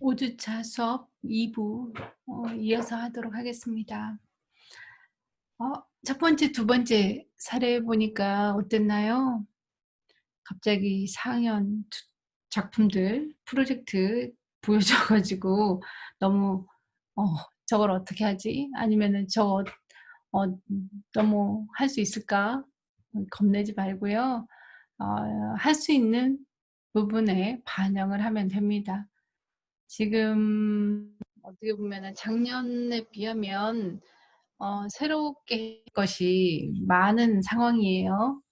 5주차 수업 2부 이어서 하도록 하겠습니다. 첫 번째, 두 번째 사례 보니까 어땠나요? 갑자기 4학년 작품들, 프로젝트 보여줘 가지고 너무 '어 저걸 어떻게 하지?' 아니면은 '저거 어 너무 할 수 있을까?' 겁내지 말고요. 어 할 수 있는 부분에 반영을 하면 됩니다. 지금 어떻게 보면은 작년에 비하면 새롭게 할 것이 많은 상황이에요.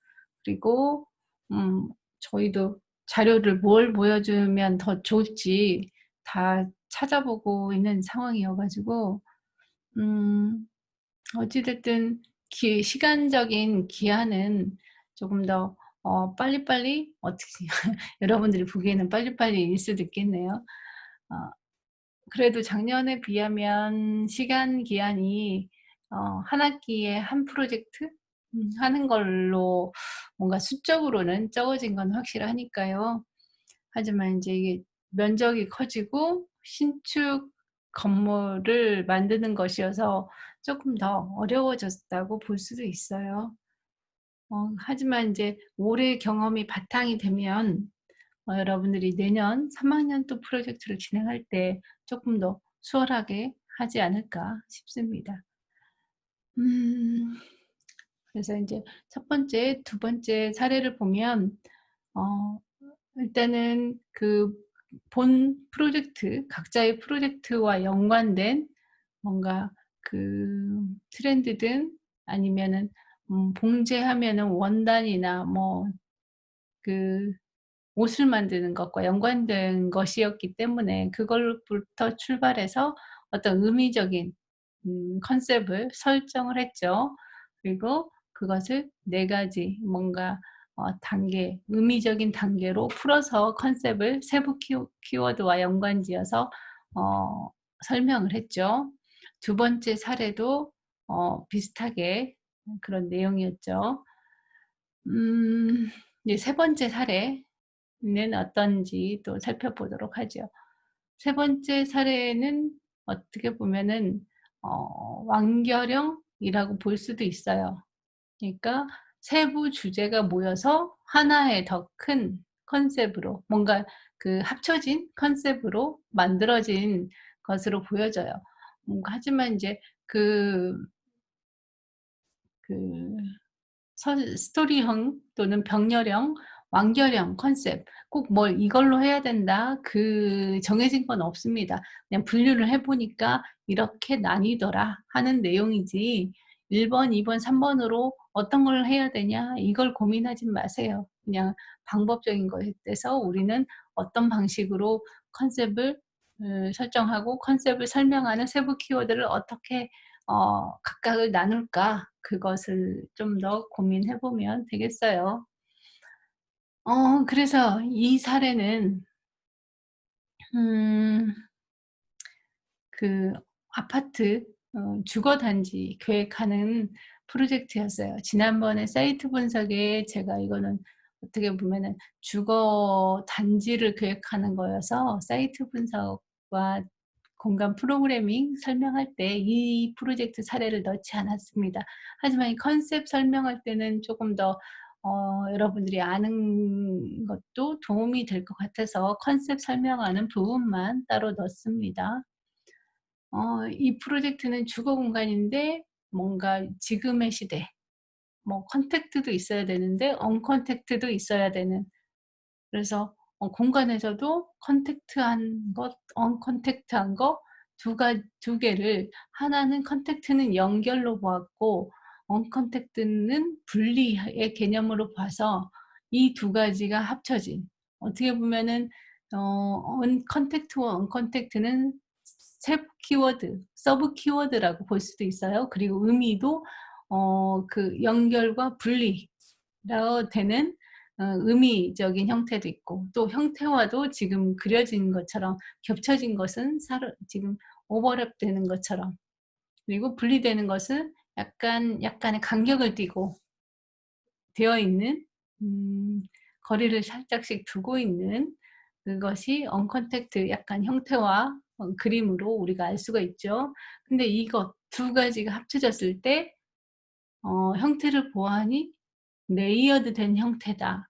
그리고 음 저희도 자료를 뭘 보여주면 더 좋을지 다 찾아보고 있는 상황이어 가지고 음 어찌 됐든 시간적인 기한은 조금 더 빨리빨리 어떻게 여러분들이 보기에는 빨리빨리일 수도 있겠네요. 어 그래도 작년에 비하면 시간 기한이 한 학기에 한 프로젝트 하는 걸로 뭔가 수적으로는 적어진 건 확실하니까요. 하지만 인제 이게 면적이 커지고 신축 건물을 만드는 것이어서 쪼끔 더 어려워졌다고 볼 수도 있어요. 하지만 인제 올해 경험이 바탕이 되면 여러분들이 내년 3 학년 또 프로젝트를 진행할 때 쪼끔 더 수월하게 하지 않을까 싶습니다. 음 그래서 인제 첫 번째, 두 번째 사례를 보면 어 일단은 그 본 프로젝트 각자의 프로젝트와 연관된 뭔가 그 트렌드든 아니면은 봉제하면은 원단이나 뭐 그 옷을 만드는 것과 연관된 것이었기 때문에 그걸부터 출발해서 어떤 의미적인 컨셉을 설정을 했죠. 그리고 그것을 4 가지 뭔가 단계 의미적인 단계로 풀어서 컨셉을 세부 키워드와 연관지어서 어 설명을 했죠. 두 번째 사례도 비슷하게 그런 내용이었죠. 이제 세 번째 사례는 어떤지 또 살펴보도록 하죠. 세 번째 사례는 어떻게 보면은 완결형이라고 볼 수도 있어요. 그러니까 세부 주제가 모여서 하나의 더 큰 컨셉으로 뭔가 그 합쳐진 컨셉으로 만들어진 것으로 보여져요. 하지만 인제 그 스토리형 또는 병렬형, 완결형 컨셉 꼭 뭘 이걸로 해야 된다 그 정해진 건 없습니다. 그냥 분류를 해 보니까 '이렇게 나뉘더라.' 하는 내용이지 1 번, 2 번, 3 번으로 '어떤 걸 해야 되냐.' 이걸 고민하지 마세요. 그냥 방법적인 것에 대해서 우리는 어떤 방식으로 컨셉을 설정하고 컨셉을 설명하는 세부 키워드를 어떻게 각각을 나눌까? 그것을 좀 더 고민해 보면 되겠어요. 그래서 이 사례는 음 그 아파트 주거 단지 계획하는 프로젝트였어요. 지난번에 사이트 분석에 제가 이거는 어떻게 보면은 주거 단지를 계획하는 거여서 사이트 분석과 공간 프로그래밍 설명할 때 이 프로젝트 사례를 넣지 않았습니다. 하지만 이 컨셉 설명할 때는 조금 더 여러분들이 아는 것도 도움이 될 것 같아서 컨셉 설명하는 부분만 따로 넣습니다. 이 프로젝트는 주거 공간인데 뭔가 지금의 시대 뭐 컨택트도 있어야 되는데 언컨택트도 있어야 되는 그래서 공간에서도 컨택트한 것, 언컨택트한 거 두 개를 하나는 컨택트는 연결로 보았고 언컨택트는 분리의 개념으로 봐서 이 두 가지가 합쳐진 어떻게 보면은 언컨택트와 언컨택트는 세 키워드, 서브 키워드라고 볼 수도 있어요. 그리고 의미도 그 연결과 분리로 되는 의미적인 형태도 있고 또 형태와도 지금 그려진 것처럼 겹쳐진 것은 지금 오버랩 되는 것처럼 그리고 분리되는 것은 약간의 간격을 띠고 되어 있는 음 거리를 살짝씩 두고 있는 그것이 언컨택트 약간 형태와 그림으로 우리가 알 수가 있죠. 근데 이것 두 가지가 합쳐졌을 때 형태를 보아하니 레이어드 된 형태다.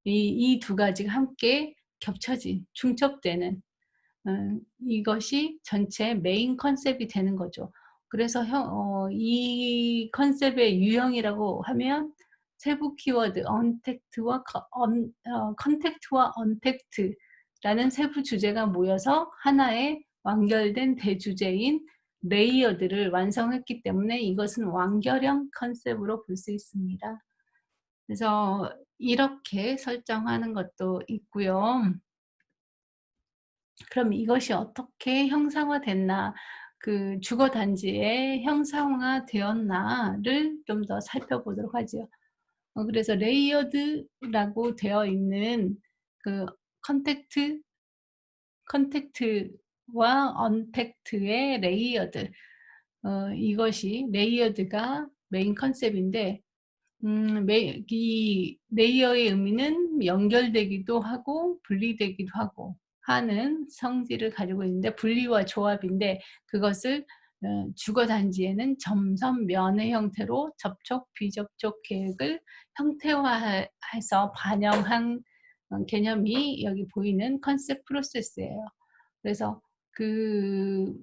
이 두 가지가 함께 겹쳐진 중첩되는 이것이 전체 메인 컨셉이 되는 거죠. 그래서 이 컨셉의 유형이라고 하면 세부 키워드 언택트와 컨택트와 언택트라는 세부 주제가 모여서 하나의 완결된 대주제인 레이어드를 완성했기 때문에 이것은 완결형 컨셉으로 볼 수 있습니다. 그래서 이렇게 설정하는 것도 있고요. 그럼 이것이 어떻게 형상화됐나, 그 주거 단지에 형상화되었나를 좀 더 살펴보도록 하죠. 그래서 레이어드라고 되어 있는 그 컨택트 컨택트와 언택트의 레이어드, 이것이 레이어드가 메인 컨셉인데 이 레이어의 의미는 연결되기도 하고 분리되기도 하고 하는 성질을 가지고 있는데, 분리와 조합인데 그것을 주거 단지에는 점선 면의 형태로 접촉 비접촉 계획을 형태화해서 반영한 개념이 여기 보이는 컨셉 프로세스예요. 그래서 그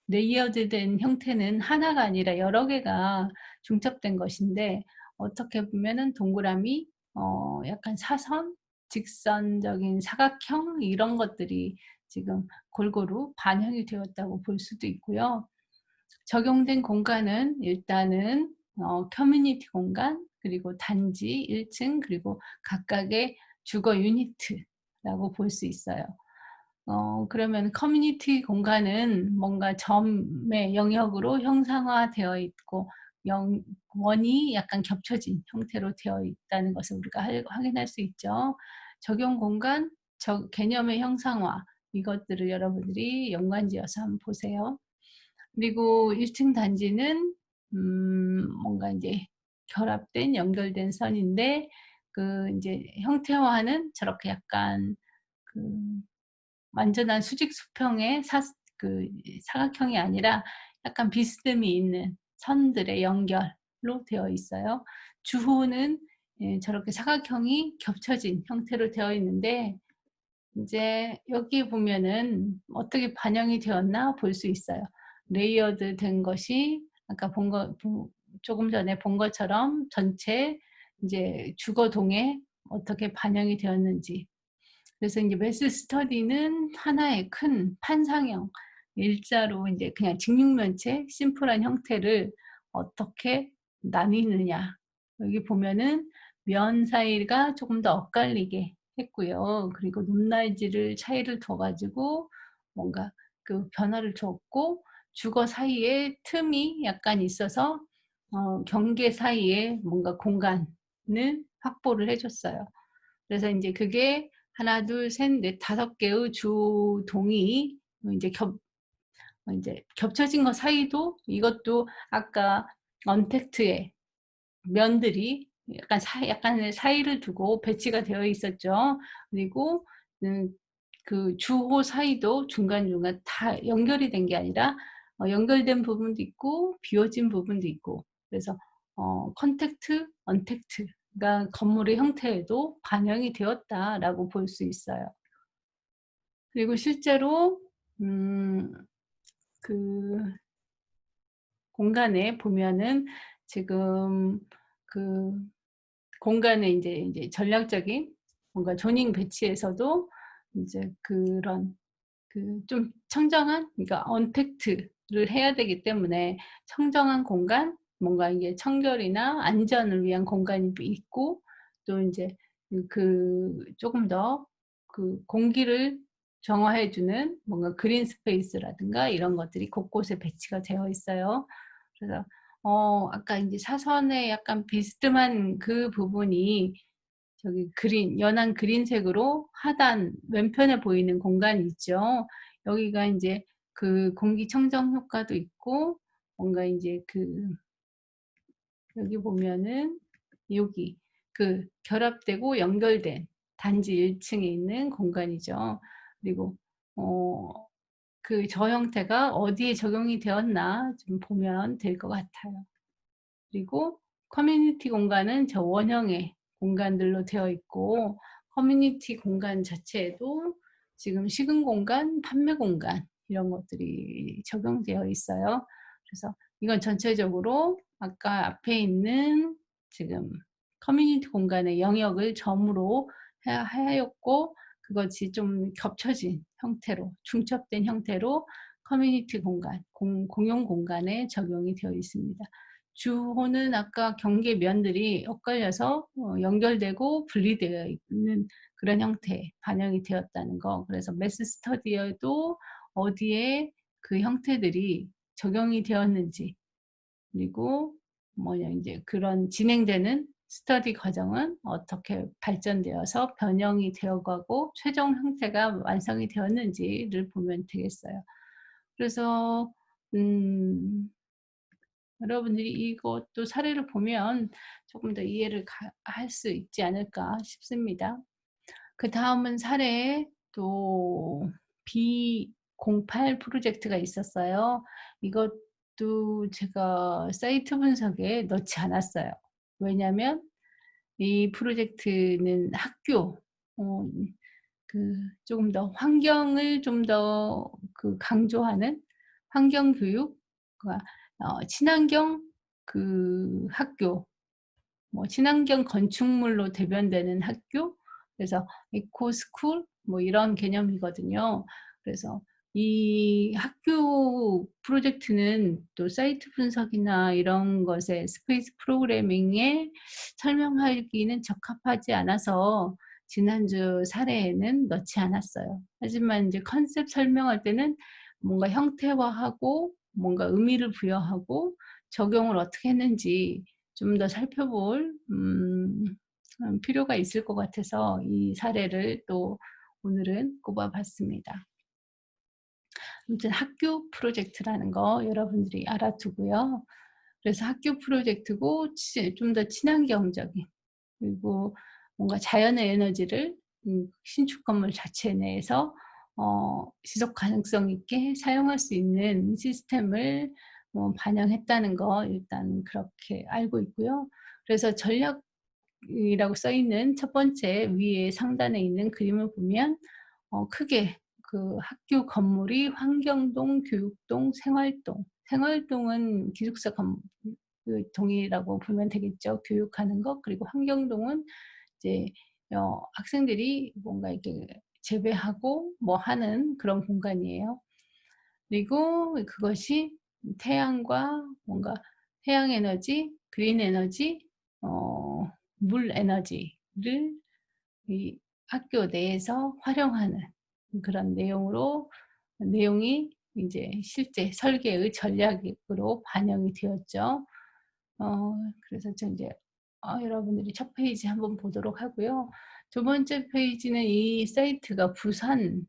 레이어드된 형태는 하나가 아니라 여러 개가 중첩된 것인데, 어떻게 보면은 동그라미, 약간 사선, 직선적인 사각형 이런 것들이 지금 골고루 반영이 되었다고 볼 수도 있고요. 적용된 공간은 일단은 커뮤니티 공간, 그리고 단지 1층, 그리고 각각의 주거 유니트라고 볼 수 있어요. 그러면 커뮤니티 공간은 뭔가 점의 영역으로 형상화되어 있고 원이 약간 겹쳐진 형태로 되어 있다는 것을 우리가 확인할 수 있죠. 적용 공간, 개념의 형상화, 이것들을 여러분들이 연관지어서 한번 보세요. 그리고 1층 단지는 뭔가 이제 결합된 연결된 선인데, 그 이제 형태화는 저렇게 약간 그 완전한 수직 수평의 그 사각형이 아니라 약간 비스듬히 있는 선들의 연결로 되어 있어요. 주호는 저렇게 사각형이 겹쳐진 형태로 되어 있는데, 이제 여기 보면은 어떻게 반영이 되었나 볼 수 있어요. 레이어드 된 것이 아까 조금 전에 본 것처럼 전체 이제 주거동에 어떻게 반영이 되었는지. 그래서 이제 매스 스터디는 하나의 큰 판상형, 일자로 이제 그냥 직육면체 심플한 형태를 어떻게 나뉘느냐. 여기 보면은 면 사이가 조금 더 엇갈리게 했고요. 그리고 높낮이를 차이를 둬 가지고 뭔가 그 변화를 줬고, 주거 사이에 틈이 약간 있어서 경계 사이에 뭔가 공간을 확보를 해 줬어요. 그래서 인제 그게 하나 둘 셋 넷 다섯 개의 주동이 인제 인제 겹쳐진 것 사이도, 이것도 아까 언택트의 면들이 약간의 사이를 두고 배치가 되어 있었죠. 그리고 음 그 주호 사이도 중간중간 다 연결이 된 게 아니라 연결된 부분도 있고 비워진 부분도 있고, 그래서 컨택트, 언택트가 건물의 형태에도 반영이 되었다라고 볼 수 있어요. 그리고 실제로 음 그 공간에 보면은 지금 그 공간에 인제 전략적인 뭔가 조닝 배치에서도 인제 그런 그 좀 청정한, 그러니까 언택트를 해야 되기 때문에 청정한 공간, 뭔가 이게 청결이나 안전을 위한 공간이 있고, 또 인제 쪼금 더 그 공기를 정화해 주는 뭔가 그린 스페이스라든가 이런 것들이 곳곳에 배치가 되어 있어요. 그래서 아까 인제 사선에 약간 비스듬한 그 부분이 저기 연한 그린색으로 하단 왼편에 보이는 공간이 있죠. 여기가 인제 그 공기청정 효과도 있고, 뭔가 인제 여기 보면은 여기 결합되고 연결된 단지 1 층에 있는 공간이죠. 그리고 저 형태가 어디에 적용이 되었나 좀 보면 될 것 같아요. 그리고 커뮤니티 공간은 저 원형의 공간들로 되어 있고, 커뮤니티 공간 자체에도 지금 식은 공간, 판매 공간 이런 것들이 적용되어 있어요. 그래서 이건 전체적으로 아까 앞에 있는 지금 커뮤니티 공간의 영역을 점으로 하였고, 그것이 좀 겹쳐진 형태로, 중첩된 형태로 커뮤니티 공간, 공용 공간에 적용이 되어 있습니다. 주호는 아까 경계면들이 엇갈려서 연결되고 분리되어 있는 그런 형태에 반영이 되었다는 거. 그래서 매스 스터디에도 어디에 그 형태들이 적용이 되었는지, 그리고 뭐냐 인제 그런 진행되는 스터디 과정은 어떻게 발전되어서 변형이 되어 가고 최종 형태가 완성이 되었는지를 보면 되겠어요. 그래서 음 여러분들이 이것도 사례를 보면 조금 더 이해를 할 수 있지 않을까 싶습니다. 그다음은 사례에 또 B08 프로젝트가 있었어요. 이것도 제가 사이트 분석에 넣지 않았어요. 왜냐면 이 프로젝트는 학교 어 조금 더 환경을 좀 더 강조하는 환경 교육과 친환경 학교, 뭐 친환경 건축물로 대변되는 학교, 그래서 에코 스쿨 뭐 이런 개념이거든요. 그래서 이 학교 프로젝트는 또 사이트 분석이나 이런 것에 스페이스 프로그래밍에 설명하기는 적합하지 않아서 지난주 사례에는 넣지 않았어요. 하지만 이제 컨셉 설명할 때는 뭔가 형태화하고 뭔가 의미를 부여하고 적용을 어떻게 했는지 좀 더 살펴볼 필요가 있을 것 같아서 이 사례를 또 오늘은 꼽아 봤습니다. 아무튼 학교 프로젝트라는 거 여러분들이 알아두고요. 그래서 학교 프로젝트고 좀 더 친환경적인, 그리고 뭔가 자연의 에너지를 신축 건물 자체 내에서 지속 가능성 있게 사용할 수 있는 시스템을 반영했다는 거 일단 그렇게 알고 있고요. 그래서 전략이라고 써 있는 첫 번째 위에 상단에 있는 그림을 보면 크게 그 학교 건물이 환경동, 교육동, 생활동, 생활동은 기숙사 동이라고 보면 되겠죠. 교육하는 것. 그리고 환경동은 이제 학생들이 뭔가 이렇게 재배하고 뭐 하는 그런 공간이에요. 그리고 그것이 태양과 뭔가 태양 에너지, 그린 에너지, 어 물 에너지를 이 학교 내에서 활용하는 그런 내용이 이제 실제 설계의 전략으로 반영이 되었죠. 그래서 저 인제 여러분들이 첫 페이지 한번 보도록 하고요. 두 번째 페이지는 이 사이트가 부산에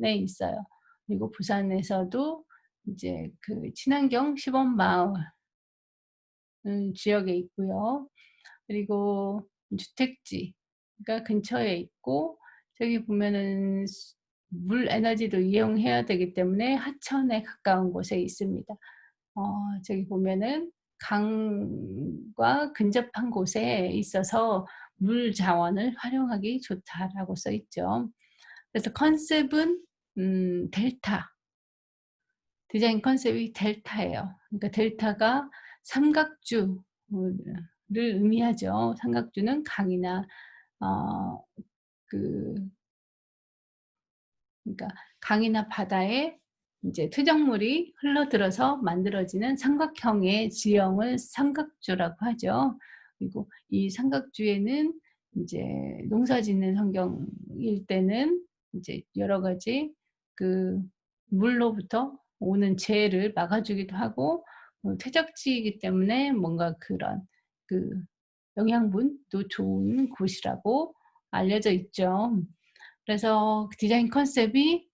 있어요. 그리고 부산에서도 이제 친환경 시범마을 지역에 있고요. 그리고 주택지가 근처에 있고, 저기 보면은 물 에너지도 이용해야 되기 때문에 하천에 가까운 곳에 있습니다. 저기 보면은 강과 근접한 곳에 있어서 "물 자원을 활용하기 좋다."라고 써 있죠. 그래서 컨셉은 델타, 디자인 컨셉이 델타예요. 그러니까 델타가 삼각주를 의미하죠. 삼각주는 강이나 어 그 그러니까 강이나 바다에 인제 투정물이 흘러들어서 만들어지는 삼각형의 지형을 삼각주라고 하죠. 그리고 이 삼각주에는 인제 농사 짓는 환경일 때는 인제 여러 가지 그 물로부터 오는 재해를 막아 주기도 하고, 퇴적지이기 때문에 뭔가 그런 그 영양분도 좋은 곳이라고 알려져 있죠. 그래서 디자인 컨셉이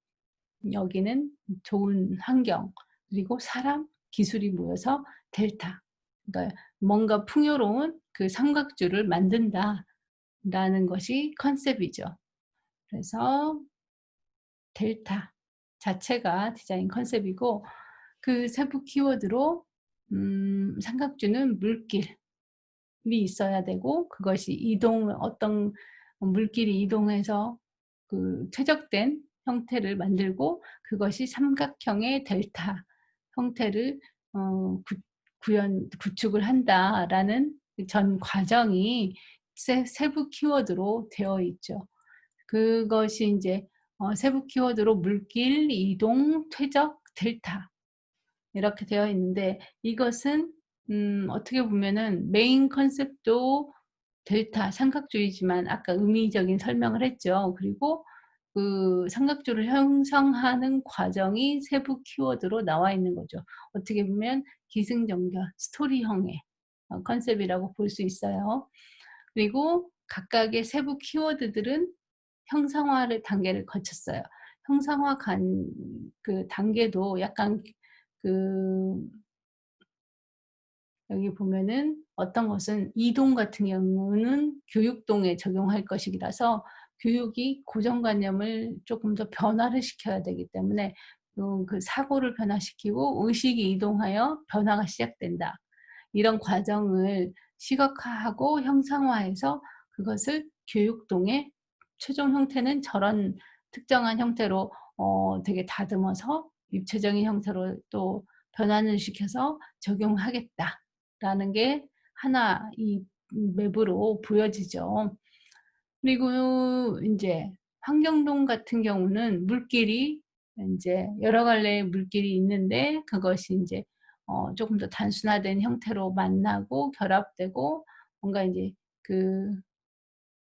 여기는 좋은 환경, 그리고 사람, 기술이 모여서 델타, 그러니까 뭔가 풍요로운 그 삼각주를 만든다. 라는 것이 컨셉이죠. 그래서 델타 자체가 디자인 컨셉이고 그 세부 키워드로 삼각주는 물길이 있어야 되고 그것이 어떤 물길이 이동해서 그 최적된 형태를 만들고 그것이 삼각형의 델타 형태를 구축을 한다라는 전 과정이 세부 키워드로 되어 있죠. 그것이 인제 세부 키워드로 물길, 이동, 퇴적, 델타 이렇게 되어 있는데 이것은 어떻게 보면은 메인 컨셉도 델타 삼각주이지만 아까 의미적인 설명을 했죠. 그리고 그 삼각주를 형성하는 과정이 세부 키워드로 나와 있는 거죠. 어떻게 보면 기승전결 스토리형의 컨셉이라고 볼 수 있어요. 그리고 각각의 세부 키워드들은 형상화를 단계를 거쳤어요. 형상화 그 단계도 약간 그 여기 보면은 어떤 것은 이동 같은 경우는 교육동에 적용할 것이라서 교육이 고정관념을 조금 더 변화를 시켜야 되기 때문에 그 사고를 변화시키고 의식이 이동하여 변화가 시작된다. 이런 과정을 시각화하고 형상화해서 그것을 교육동의 최종 형태는 저런 특정한 형태로 되게 다듬어서 입체적인 형태로 또 변환을 시켜서 적용하겠다라는 게 하나 이 맵으로 보여지죠. 그리고 인제 환경동 같은 경우는 물길이 인제 여러 갈래의 물길이 있는데 그것이 인제 쪼금 더 단순화된 형태로 만나고 결합되고 뭔가 인제 그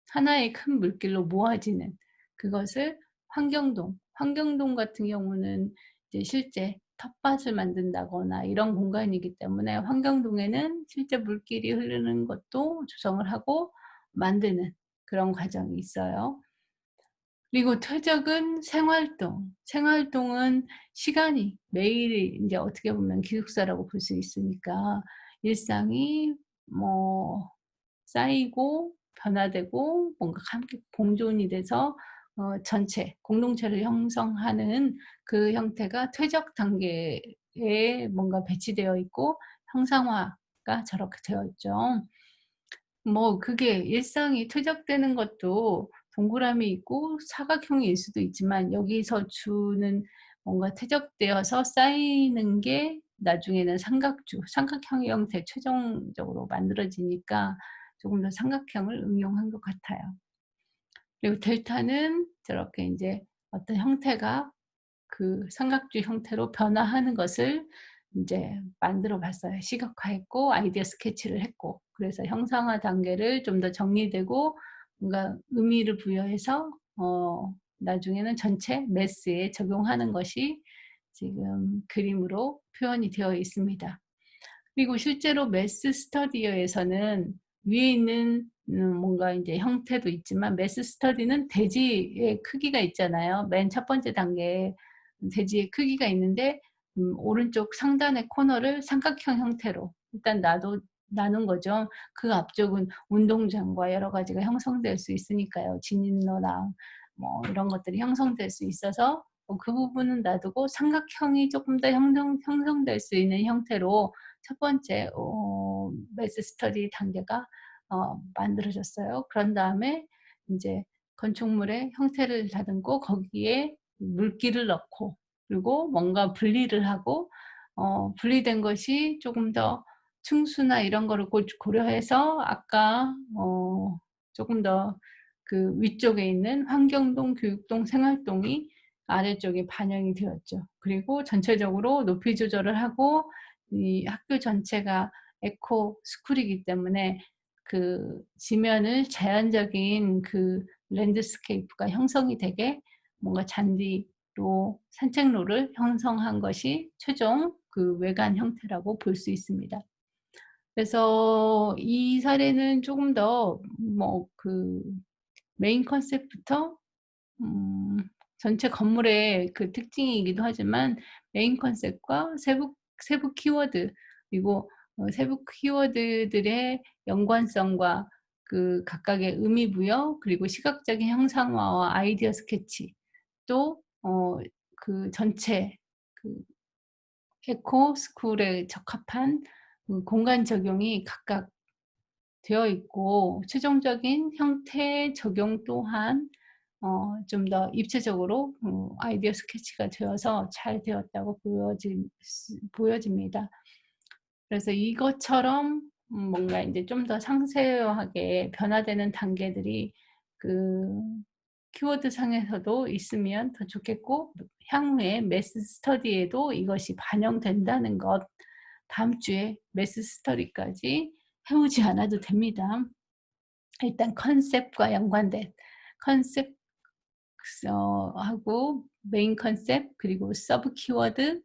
하나의 큰 물길로 모아지는 그것을 환경동 같은 경우는 이제 실제 텃밭을 만든다거나 이런 공간이기 때문에 환경동에는 실제 물길이 흐르는 것도 조성을 하고 만드는 그런 과정이 있어요. 그리고 퇴적은 생활동. 생활동은 시간이 매일이 인제 어떻게 보면 기숙사라고 볼 수 있으니까 일상이 뭐 쌓이고 변화되고 뭔가 함께 공존이 돼서 전체 공동체를 형성하는 그 형태가 퇴적 단계에 뭔가 배치되어 있고 형상화가 저렇게 되어 있죠. 뭐 그게 일상이 퇴적되는 것도 동그라미 있고 사각형일 수도 있지만 여기서 주는 뭔가 퇴적되어서 쌓이는 게 나중에는 삼각형의 형태 최종적으로 만들어지니까 조금 더 삼각형을 응용한 것 같아요. 그리고 델타는 저렇게 인제 어떤 형태가 그 삼각주 형태로 변화하는 것을 인제 만들어 봤어요. 시각화했고 아이디어 스케치를 했고 그래서 형상화 단계를 좀 더 정리되고 뭔가 의미를 부여해서 나중에는 전체 매스에 적용하는 것이 지금 그림으로 표현이 되어 있습니다. 그리고 실제로 매스 스터디어에서는 위에 있는 뭔가 인제 형태도 있지만 매스 스터디는 대지의 크기가 있잖아요. 맨 첫 번째 단계에 대지의 크기가 있는데 오른쪽 상단의 코너를 삼각형 형태로 일단 나눈 거죠. 그 앞쪽은 운동장과 여러 가지가 형성될 수 있으니까요. 진입로랑 뭐 이런 것들이 형성될 수 있어서 그 부분은 놔두고 삼각형이 쪼끔 더 형성될 수 있는 형태로 첫 번째 매스 스터디 단계가 만들어졌어요. 그런 다음에 인제 건축물의 형태를 다듬고 거기에 물기를 넣고 그리고 뭔가 분리를 하고 분리된 것이 조금 더 층수나 이런 거를 고려해서 아까 조금 더 그 위쪽에 있는 환경동, 교육동, 생활동이 아래쪽에 반영이 되었죠. 그리고 전체적으로 높이 조절을 하고 이 학교 전체가 에코 스쿨이기 때문에 그 지면을 자연적인 그 랜드스케이프가 형성이 되게 뭔가 잔디로 산책로를 형성한 것이 최종 그 외관 형태라고 볼 수 있습니다. 그래서 이 사례는 조금 더 뭐 그 메인 컨셉부터 음 전체 건물의 그 특징이기도 하지만 메인 컨셉과 세부 키워드 그리고 세부 키워드들의 연관성과 그 각각의 의미 부여 그리고 시각적인 형상화와 아이디어 스케치 또 그 전체 그 에코 스쿨에 적합한 공간 적용이 각각 되어 있고 최종적인 형태 적용 또한 좀 더 입체적으로 아이디어 스케치가 되어서 잘 되었다고 보여집니다. 그래서 이것처럼 뭔가 인제 좀 더 상세하게 변화되는 단계들이 그 키워드 상에서도 있으면 더 좋겠고 향후에 매스 스터디에도 이것이 반영된다는 것 다음 주에 매스 스터디까지 해오지 않아도 됩니다. 일단 컨셉과 연관된 컨셉 하고 메인 컨셉 그리고 서브 키워드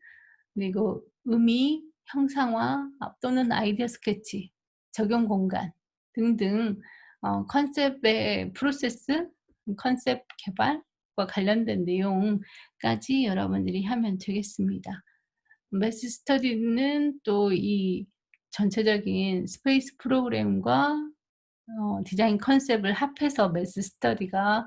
그리고 의미, 형상화 또는 아이디어 스케치, 적용 공간 등등 컨셉의 프로세스, 컨셉 개발과 관련된 내용까지 여러분들이 하면 되겠습니다. 매스 스터디는 또 이 전체적인 스페이스 프로그램과 디자인 컨셉을 합해서 매스 스터디가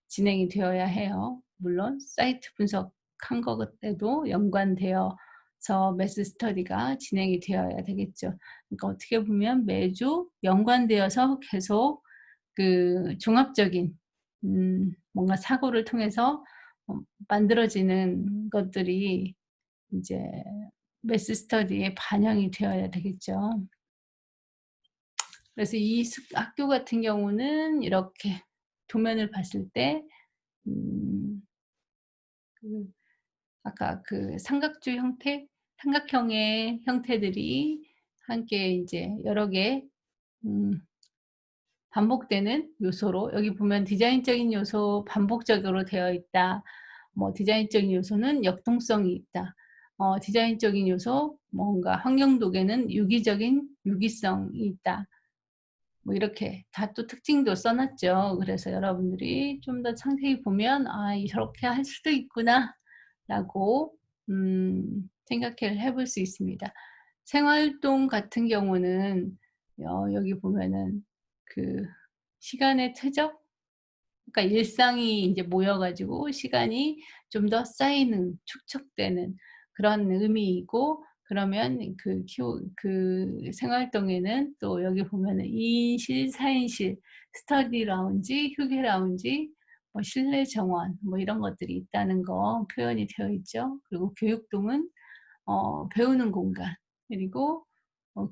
진행이 되어야 해요. 물론 사이트 분석한 것에도 연관되어서 매스 스터디가 진행이 되어야 되겠죠. 그러니까 어떻게 보면 매주 연관되어서 계속 그 종합적인 뭔가 사고를 통해서 만들어지는 것들이 이제 매스 스터디에 반영이 되어야 되겠죠. 그래서 이 학교 같은 경우는 이렇게 도면을 봤을 때 음 그 아까 그 삼각주 형태, 삼각형의 형태들이 함께 인제 여러 개 음 반복되는 요소로 여기 보면 디자인적인 요소 반복적으로 되어 있다. 뭐 디자인적인 요소는 역동성이 있다. 디자인적인 요소 뭔가 환경 독에는 유기적인 유기성이 있다. 뭐 이렇게 다 또 특징도 써 놨죠. 그래서 여러분들이 좀 더 상세히 보면 '아 저렇게 할 수도 있구나.'라고 생각을 해볼 수 있습니다. 생활활동 같은 경우는 여기 보면은 그 시간의 퇴적 그러니까 일상이 인제 모여 가지고 시간이 좀 더 쌓이는 축적되는 그런 의미이고 그러면 그 생활동에는 또 여기 보면은 2 인실, 4 인실, 스터디 라운지, 휴게 라운지, 뭐 실내 정원 뭐 이런 것들이 있다는 거 표현이 되어 있죠. 그리고 교육동은 배우는 공간 그리고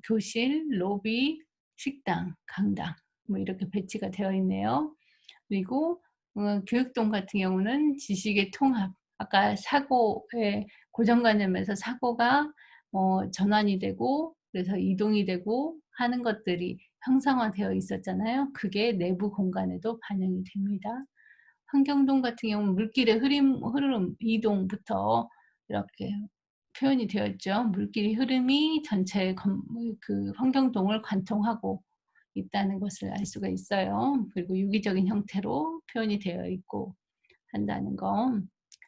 교실, 로비, 식당, 강당 뭐 이렇게 배치가 되어 있네요. 그리고 교육동 같은 경우는 지식의 통합 아까 사고의 고정관념에서 사고가 전환이 되고 그래서 이동이 되고 하는 것들이 형상화되어 있었잖아요. 그게 내부 공간에도 반영이 됩니다. 환경동 같은 경우는 물길의 흐름, 이동부터 이렇게 표현이 되어 있죠. 물길의 흐름이 전체 그 환경동을 관통하고 있다는 것을 알 수가 있어요. 그리고 유기적인 형태로 표현이 되어 있고 한다는 거.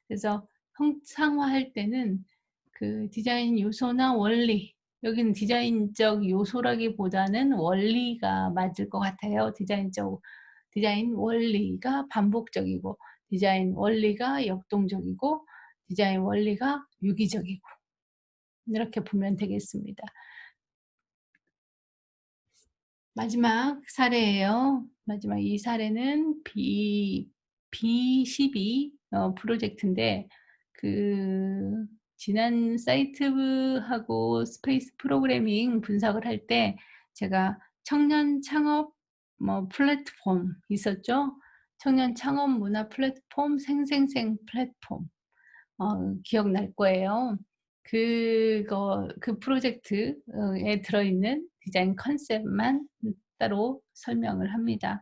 그래서 형상화할 때는 그 디자인 요소나 원리, 여기는 디자인적 요소라기보다는 원리가 맞을 것 같아요. 디자인 원리가 반복적이고, 디자인 원리가 역동적이고, 디자인 원리가 유기적이고, 이렇게 보면 되겠습니다. 마지막 사례예요. 마지막 이 사례는 B12 프로젝트인데 그 지난 사이트하고 스페이스 프로그래밍 분석을 할 때 제가 청년 창업 뭐 플랫폼 있었죠. 청년 창업 문화 플랫폼 생생생 플랫폼 기억날 거예요. 그 프로젝트에 들어있는 디자인 컨셉만 따로 설명을 합니다.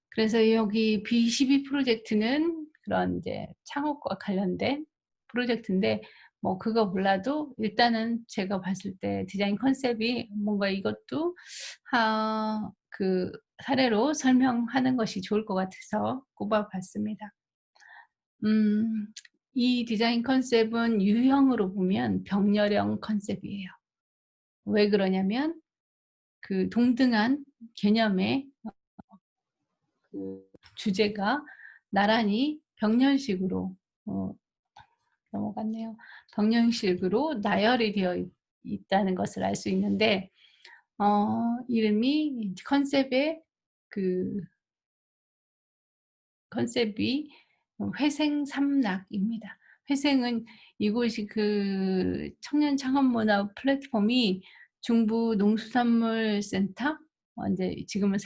그래서 여기 B12 프로젝트는 그런 이제 창업과 관련된 프로젝트인데 뭐 그거 몰라도 일단은 제가 봤을 때 디자인 컨셉이 뭔가 이것도 그 사례로 설명하는 것이 좋을 것 같아서 꼽아 봤습니다. 음. 이 디자인 컨셉은 유형으로 보면 병렬형 컨셉이에요. 왜 그러냐면 그 동등한 개념의 주제가 나란히 병렬식으로 넘어갔네요. 병렬식으로 나열이 되어 있다는 것을 알 수 있는데 이름이 컨셉의 그 컨셉이 회생삼락입니다. 회생은 이곳이 그 청년 창업 문화 플랫폼이 중부 농수산물센터 인제 지금은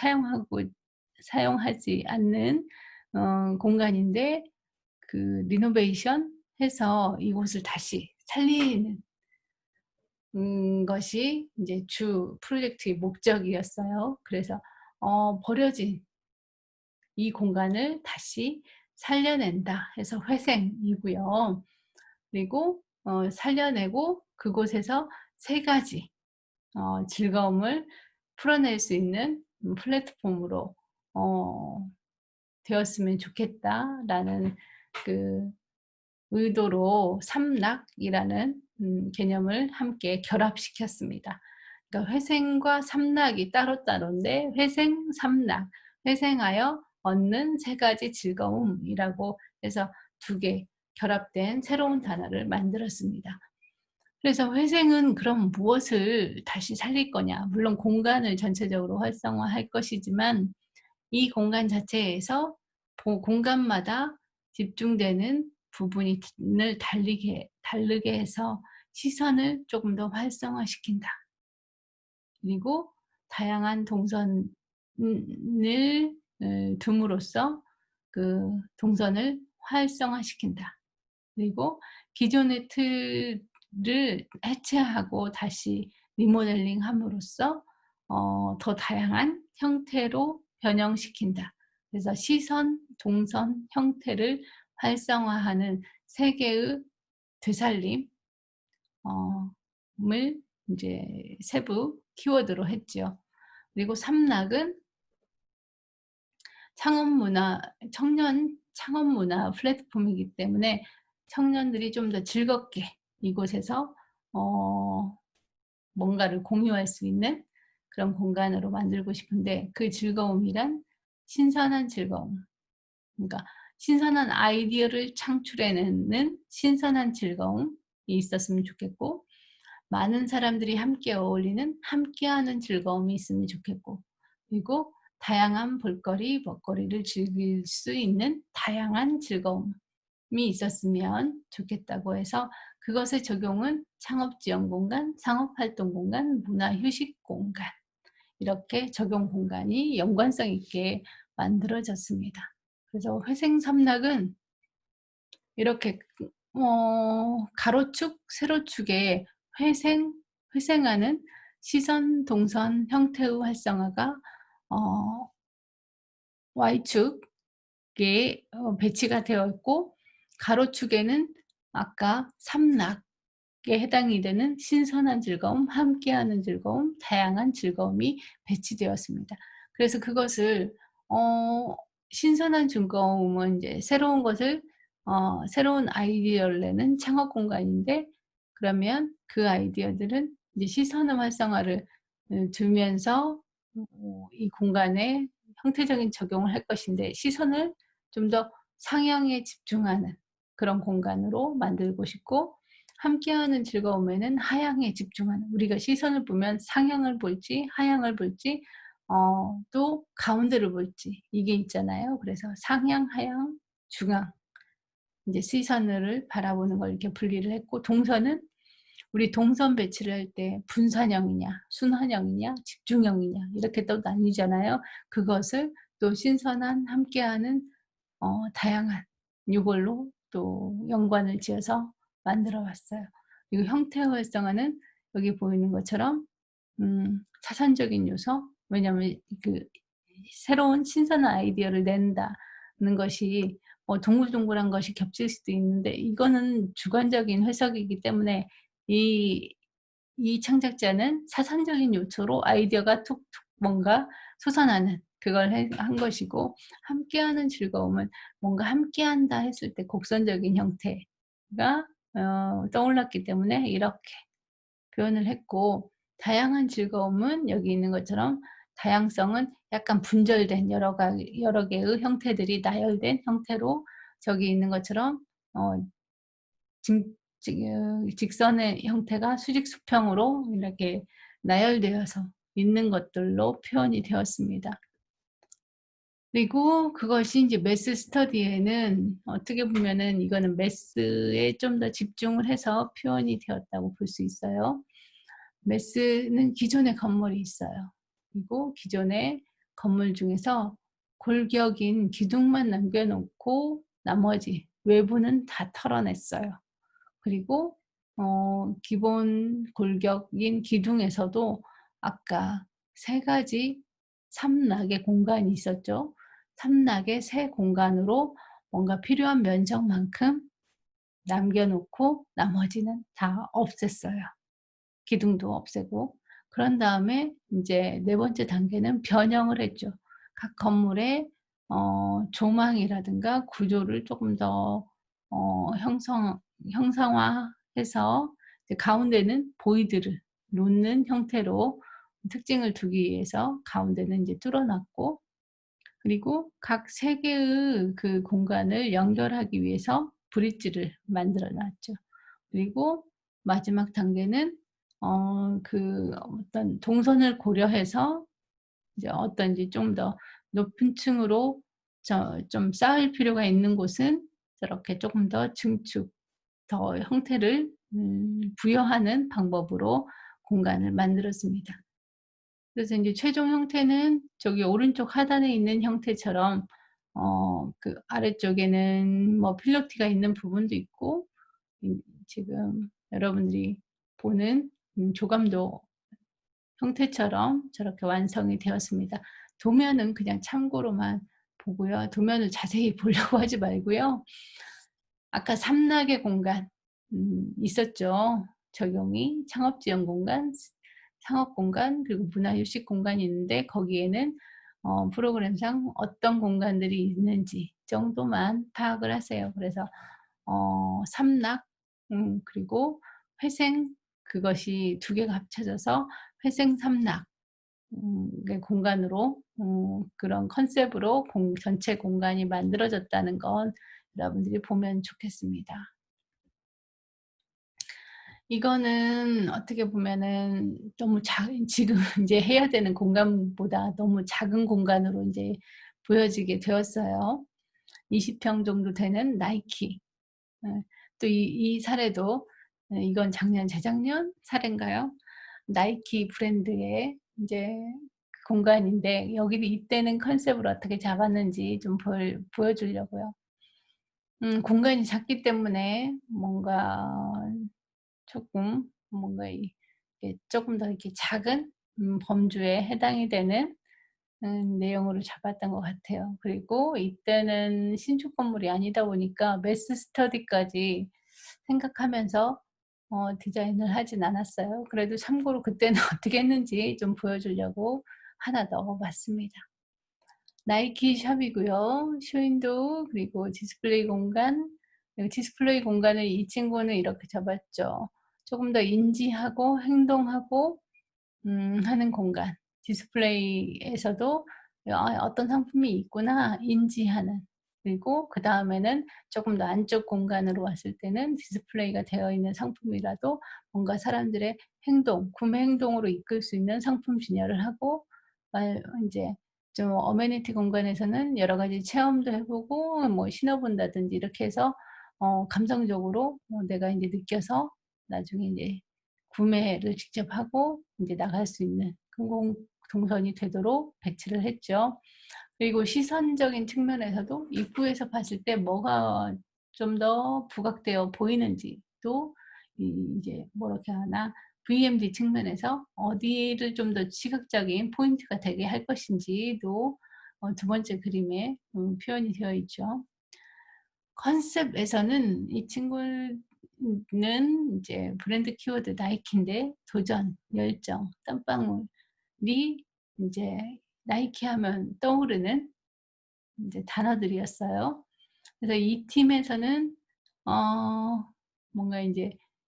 사용하지 않는 공간인데 그 리노베이션 해서 이곳을 다시 살리는 것이 인제 주 프로젝트의 목적이었어요. 그래서 버려진 이 공간을 다시 살려낸다 해서 회생이고요. 그리고 살려내고 그곳에서 세 가지 즐거움을 풀어낼 수 있는 플랫폼으로 어 되었으면 좋겠다라는 그 의도로 삼락이라는 개념을 함께 결합시켰습니다. 그러니까 회생과 삼락이 따로따로인데 회생, 삼락. 회생하여 얻는 세 가지 즐거움이라고 해서 두 개 결합된 새로운 단어를 만들었습니다. 그래서 회생은 그럼 무엇을 다시 살릴 거냐. 물론 공간을 전체적으로 활성화할 것이지만 이 공간 자체에서 공간마다 집중되는 부분이 을 다르게 해서 시선을 조금 더 활성화시킨다. 그리고 다양한 동선을 둠으로써 그 동선을 활성화시킨다. 그리고 기존의 틀을 해체하고 다시 리모델링함으로써 더 다양한 형태로 변형시킨다. 그래서 시선, 동선, 형태를 활성화하는 세 개의 되살림 을 인제 세부 키워드로 했죠. 그리고 삼락은 청년 창업 문화 플랫폼이기 때문에 청년들이 좀 더 즐겁게 이곳에서 뭔가를 공유할 수 있는 그런 공간으로 만들고 싶은데 그 즐거움이란 신선한 즐거움. 그러니까 신선한 아이디어를 창출해내는 신선한 즐거움이 있었으면 좋겠고 많은 사람들이 함께 어울리는 함께하는 즐거움이 있으면 좋겠고 그리고 다양한 볼거리, 먹거리를 즐길 수 있는 다양한 즐거움이 있었으면 좋겠다고 해서 그것의 적용은 창업지원공간, 상업활동공간, 문화휴식공간 이렇게 적용 공간이 연관성 있게 만들어졌습니다. 그래서 회생삼락은 이렇게 가로축, 세로축에 회생하는 시선, 동선, 형태의 활성화가 어 Y축에 배치가 되어 있고 가로축에는 아까 삼락에 해당이 되는 신선한 즐거움, 함께하는 즐거움, 다양한 즐거움이 배치되었습니다. 그래서 그것을 신선한 즐거움은 이제 새로운 것을 새로운 아이디어를 내는 창업 공간인데 그러면 그 아이디어들은 이제 시선의 활성화를 두면서 이 공간에 형태적인 적용을 할 것인데 시선을 좀 더 상향에 집중하는 그런 공간으로 만들고 싶고 함께하는 즐거움에는 하향에 집중하는 우리가 시선을 보면 상향을 볼지 하향을 볼지 또 가운데를 볼지 이게 있잖아요. 그래서 상향, 하향, 중앙 인제 시선을 바라보는 걸 이렇게 분리를 했고 동선은 우리 동선 배치를 할 때 분산형이냐 순환형이냐 집중형이냐 이렇게 또 나뉘잖아요. 그것을 또 신선한 함께하는 다양한 요걸로 또 연관을 지어서 만들어 봤어요. 그리고 형태 활성화는 여기 보이는 것처럼 사선적인 요소 왜냐하면 그 새로운 신선한 아이디어를 낸다는 것이 동글동글한 것이 겹칠 수도 있는데 이거는 주관적인 해석이기 때문에 이 창작자는 사선적인 요소로 아이디어가 툭툭 뭔가 솟아나는 그걸 한 것이고 함께하는 즐거움은 뭔가 함께한다 했을 때 곡선적인 형태가 떠올랐기 때문에 이렇게 표현을 했고 다양한 즐거움은 여기 있는 것처럼 다양성은 약간 분절된 여러 개의 형태들이 나열된 형태로 저기 있는 것처럼 어 직선의 형태가 수직 수평으로 이렇게 나열되어서 있는 것들로 표현이 되었습니다. 그리고 그것이 인제 매스 스터디에는 어떻게 보면은 이거는 매스에 좀 더 집중을 해서 표현이 되었다고 볼 수 있어요. 매스는 기존에 건물이 있어요. 그리고 기존의 건물 중에서 골격인 기둥만 남겨 놓고 나머지 외부는 다 털어냈어요. 그리고 기본 골격인 기둥에서도 아까 세 가지 삼락의 공간이 있었죠. 삼락의 세 공간으로 뭔가 필요한 면적만큼 남겨 놓고 나머지는 다 없앴어요. 기둥도 없애고. 그런 다음에 인제 네 번째 단계는 변형을 했죠. 각 건물의 조망이라든가 구조를 쪼금 더 형상화해서 이제 가운데는 보이드를 놓는 형태로 특징을 두기 위해서 가운데는 인제 뚫어 놨고, 그리고 각 세 개의 그 공간을 연결하기 위해서 브릿지를 만들어 놨죠. 그리고 마지막 단계는 그 어떤 동선을 고려해서 이제 어떤지 좀 더 높은 층으로 좀 쌓을 필요가 있는 곳은 저렇게 쪼금 더 증축, 더 형태를 부여하는 방법으로 공간을 만들었습니다. 그래서 인제 최종 형태는 저기 오른쪽 하단에 있는 형태처럼 그 아래쪽에는 뭐 필로티가 있는 부분도 있고, 지금 여러분들이 보는 조감도 형태처럼 저렇게 완성이 되었습니다. 도면은 그냥 참고로만 보고요. 도면을 자세히 보려고 하지 말고요. 아까 삼락의 공간 있었죠. 적용이 창업지원 공간, 상업 공간, 그리고 문화휴식 공간이 있는데 거기에는 프로그램상 어떤 공간들이 있는지 정도만 파악을 하세요. 그래서 삼락, 그리고 회생, 그것이 두 개가 합쳐져서 회생 삼락 의 공간으로 그런 컨셉으로 전체 공간이 만들어졌다는 건 여러분들이 보면 좋겠습니다. 이거는 어떻게 보면은 너무 지금 인제 해야 되는 공간보다 너무 작은 공간으로 인제 보여지게 되었어요. 20평 정도 되는 나이키. 예. 또 이 사례도, 예, 이건 작년, 재작년 사례인가요? 나이키 브랜드의 인제 그 공간인데 여기를 이때는 컨셉을 어떻게 잡았는지 좀 보여 주려고요. 공간이 작기 때문에 뭔가 쪼끔 뭔가 이게 쪼금 더 이렇게 작은 범주에 해당이 되는 내용으로 잡았던 것 같아요. 그리고 이때는 신축 건물이 아니다 보니까 매스 스터디까지 생각하면서 디자인을 하진 않았어요. 그래도 참고로 그때는 어떻게 했는지 좀 보여 주려고 하나 넣어 봤습니다. 나이키 샵이고요. 쇼윈도우, 그리고 디스플레이 공간, 그리고 디스플레이 공간을 이 친구는 이렇게 잡았죠. 조금 더 인지하고 행동하고 하는 공간. 디스플레이에서도 '아 어떤 상품이 있구나.' 인지하는. 그리고 그다음에는 쪼끔 더 안쪽 공간으로 왔을 때는 디스플레이가 되어 있는 상품이라도 뭔가 사람들의 행동, 구매 행동으로 이끌 수 있는 상품 진열을 하고, 인제 좀 어메니티 공간에서는 여러 가지 체험도 해 보고 뭐 신어 본다든지 이렇게 해서 감성적으로 내가 인제 느껴서 나중에 인제 구매를 직접 하고 인제 나갈 수 있는 그런 동선이 되도록 배치를 했죠. 그리고 시선적인 측면에서도 입구에서 봤을 때 뭐가 좀 더 부각되어 보이는지도 이제 뭐렇게 하나 VMD 측면에서 어디를 좀 더 시각적인 포인트가 되게 할 것인지도 두 번째 그림에 표현이 되어 있죠. 컨셉에서는 이 친구는 이제 브랜드 키워드 나이키인데 도전, 열정, 땀방울이 인제 나이키 하면 떠오르는 인제 단어들이었어요. 그래서 이 팀에서는 어 뭔가 인제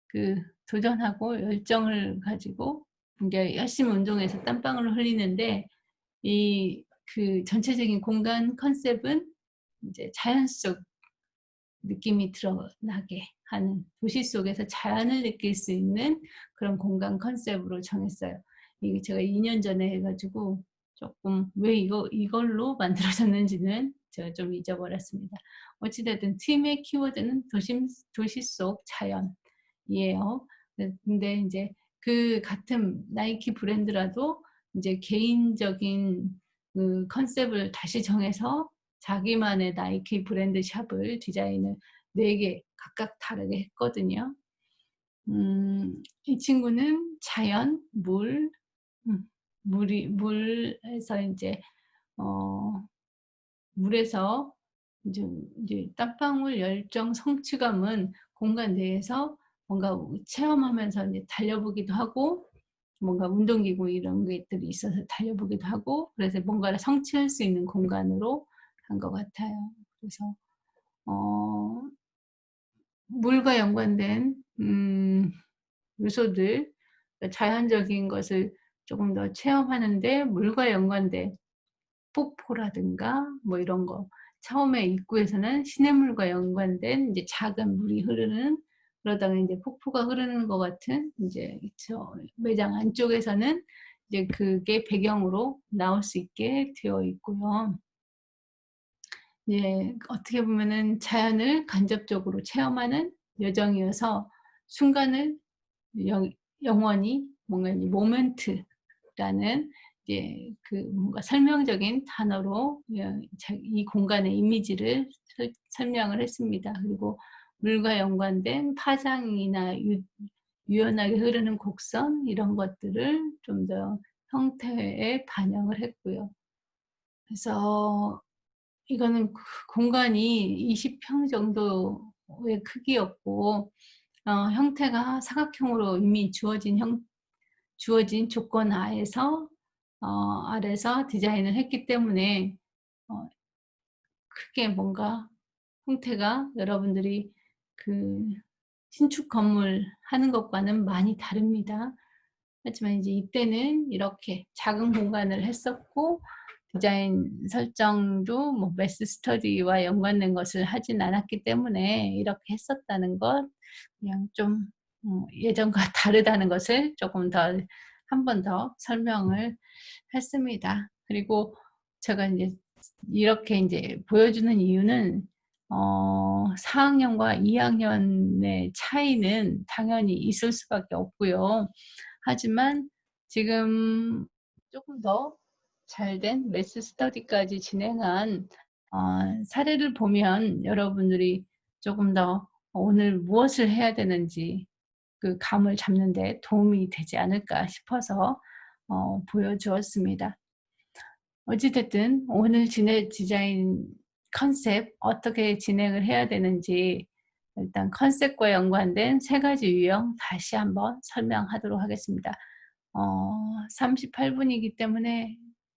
그 도전하고 열정을 가지고 이게 열심히 운동해서 땀방울을 흘리는데 그 전체적인 공간 컨셉은 이제 자연 속 느낌이 드러나게 하는, 도시 속에서 자연을 느낄 수 있는 그런 공간 컨셉으로 정했어요. 이게 제가 2년 전에 해 가지고 조금 왜 이걸로 만들어졌는지는 제가 좀 잊어버렸습니다. 어찌 됐든 팀의 키워드는 도시 속 자연이에요. 근데 인제 그 같은 나이키 브랜드라도 인제 개인적인 그 컨셉을 다시 정해서 자기만의 나이키 브랜드 샵을 디자인을 4개 각각 다르게 했거든요. 이 친구는 자연, 음 물에서 인제 어 물에서 인제 땀방울 열정 성취감은 공간 내에서 뭔가 체험하면서 인제 달려보기도 하고, 뭔가 운동기구 이런 것들이 있어서 달려보기도 하고, 그래서 뭔가를 성취할 수 있는 공간으로 한 것 같아요. 그래서 어 물과 연관된 요소들, 그러니까 자연적인 것을 조금 더 체험하는 데 물과 연관된 폭포라든가 뭐 이런 거, 처음에 입구에서는 시냇물과 연관된 인제 작은 물이 흐르는, 그러다가 인제 폭포가 흐르는 것 같은 인제 저 매장 안쪽에서는 이제 그게 배경으로 나올 수 있게 되어 있고요. 예. 어떻게 보면은 자연을 간접적으로 체험하는 여정이어서 순간을 영 영원히 뭔가 이 모멘트라는 이제 그 뭔가 설명적인 단어로 이 공간의 이미지를 설명을 했습니다. 그리고 물과 연관된 파장이나 유연하게 흐르는 곡선 이런 것들을 좀 더 형태에 반영을 했고요. 그래서 이거는 공간이 20평 정도의 크기였고, 형태가 사각형으로 이미 주어진 조건 하에서 아래서 디자인을 했기 때문에 어 크게 뭔가 형태가 여러분들이 그 신축 건물 하는 것과는 많이 다릅니다. 하지만 이제 이때는 이렇게 작은 공간을 했었고, 디자인 설정도 뭐 매스 스터디와 연관된 것을 하진 않았기 때문에 이렇게 했었다는 것, 그냥 좀 예전과 다르다는 것을 조금 더 한 번 더 설명을 했습니다. 그리고 제가 인제 이렇게 인제 보여주는 이유는 4 학년과 2 학년의 차이는 당연히 있을 수밖에 없고요. 하지만 지금 쪼끔 더 잘된 매스 스터디까지 진행한 사례를 보면 여러분들이 조금 더 오늘 무엇을 해야 되는지 그 감을 잡는 데 도움이 되지 않을까 싶어서 보여 주었습니다. 어찌 됐든 오늘 디자인 컨셉 어떻게 진행을 해야 되는지, 일단 컨셉과 연관된 3 가지 유형 다시 한번 설명하도록 하겠습니다. 38 분이기 때문에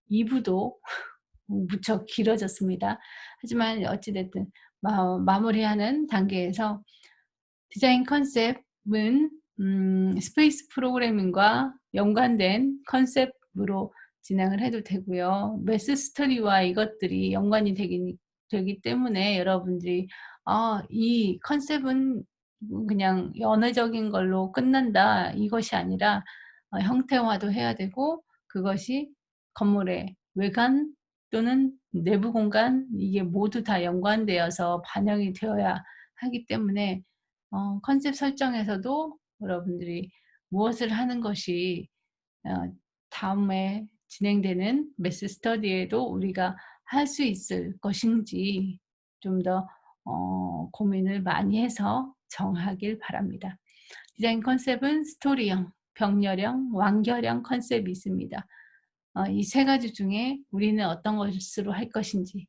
2 부도 무척 길어졌습니다. 하지만 어찌 됐든 마무리하는 단계에서 디자인 컨셉은 스페이스 프로그래밍과 연관된 컨셉으로 진행을 해도 되고요. 매스 스터디와 이것들이 연관이 되기 때문에 여러분들이 '아 이 컨셉은 그냥 연애적인 걸로 끝난다.' 이것이 아니라 형태화도 해야 되고, 그것이 건물의 외관 또는 내부 공간, 이게 모두 다 연관되어서 반영이 되어야 하기 때문에 컨셉 설정에서도 여러분들이 무엇을 하는 것이 어 다음에 진행되는 매스 스터디에도 우리가 할 수 있을 것인지 좀 더 고민을 많이 해서 정하길 바랍니다. 디자인 컨셉은 스토리형, 병렬형, 완결형 컨셉이 있습니다. 이 세 가지 중에 우리는 어떤 것으로 할 것인지,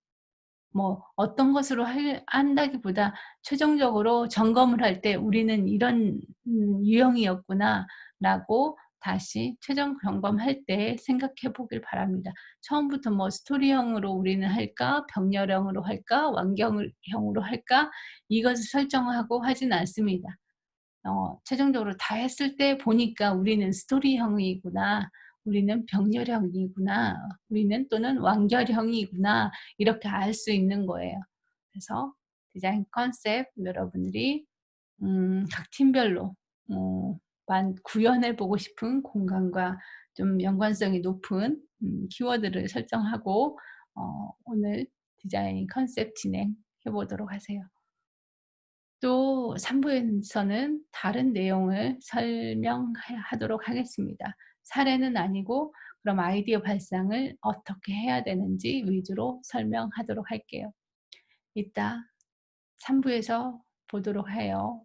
뭐 어떤 것으로 한다기보다 최종적으로 점검을 할 때 '우리는 이런 유형이었구나.'라고 다시 최종 점검할 때 생각해 보길 바랍니다. 처음부터 뭐 '스토리형으로 우리는 할까? 병렬형으로 할까? 완결형으로 할까?' 이것을 설정하고 하진 않습니다. 최종적으로 다 했을 때 보니까 '우리는 스토리형이구나. '우리는 병렬형이구나. 우리는 또는 완결형이구나.' 이렇게 알 수 있는 거예요. 그래서 디자인 컨셉 여러분들이 각 팀별로 만 구현해 보고 싶은 공간과 좀 연관성이 높은 키워드를 설정하고 오늘 디자인 컨셉 진행해 보도록 하세요. 또 3 부에서는 다른 내용을 하도록 하겠습니다. 사례는 아니고 그럼 아이디어 발상을 어떻게 해야 되는지 위주로 설명하도록 할게요. 이따 3 부에서 보도록 해요.